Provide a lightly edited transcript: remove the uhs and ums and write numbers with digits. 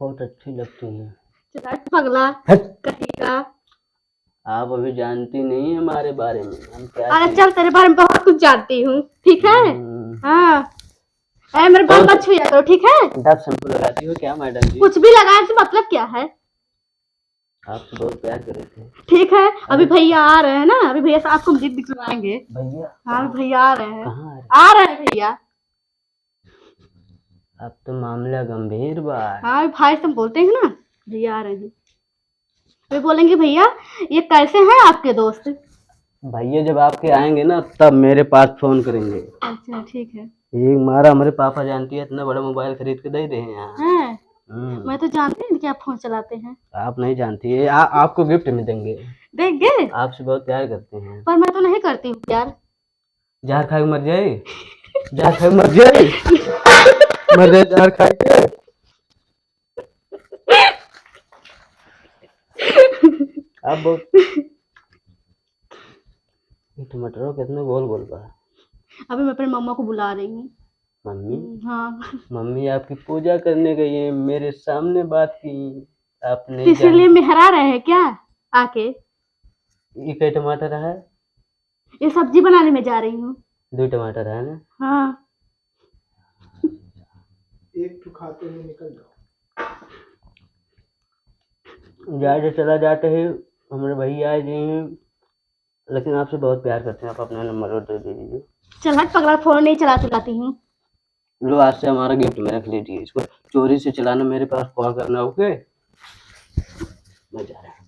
बहुत अच्छी लगती हैं। चला पगला हट! कहीं का। आप अभी जानती नहीं है हमारे बारे में, हम क्या अरे चीज। चल तेरे बारे में बहुत कुछ जानती हूँ, ठीक है। हम्म, हाँ अरे मेरे बाल और मत छुआ करो, ठीक है। डब शैम्पू लगाती हो क्या मैडम जी? कुछ भी लगाने से मतलब क्या है। आपसे बहुत प्यार करे थे। ठीक है अभी अरे भैया आ रहे हैं ना, अभी भैया से आपको गीत दिखवाएंगे। भैया हाँ अभी भैया आ रहे हैं, कहाँ है? आ रहे हैं भैया। अब तो मामला गंभीर बा। हाँ अभी भाई से हम बोलते हैं ना, भैया आ रहे हैं। वे बोलेंगे भैया ये कैसे हैं आपके दोस्त। भैया जब आपके आएंगे ना तब मेरे पास फोन करेंगे। अच्छा ठीक है। ये मारा हमारे पापा जानती है इतना बड़ा मोबाइल खरीद के दे रहे हैं यहाँ। हैं मैं तो जानती हूँ कि आप फोन चलाते हैं। आप नहीं जानती है, आपको गिफ्ट में देंगे। देंगे आपसे बहुत प्यार करते हैं। पर मैं तो नहीं करती हूँ प्यार। जहर खा के मर जाए, जहर खा के मर जाए, मर जाए जहर खा के। आप बहुत टमाटरों कितने गोल गोल बा। अभी मैं अपनी मम्मा को बुला रही हूँ। मम्मी, हाँ मम्मी आपकी पूजा करने गई है, मेरे सामने बात की। आप तो नहीं इसीलिए जान। मेहरा रहे हैं क्या आके। ये कई टमाटर है? ये सब्जी बनाने में जा रही हूँ। 2 टमाटर है ना? हाँ एक तो खाते हुए निकल जाओ। जाए चला जाते हैं, हमारे भैया आए जी हैं, लेकिन आपसे बहुत प्यार करते हैं। आप अपना नंबर और दे दीजिए। चल हट पगला, फोन नहीं चलाती हूँ। लो आज से हमारा गिफ्ट में रख लीजिए, इसको चोरी से चलाना मेरे पास कॉल करना। ओके मैं जा रहा हूँ।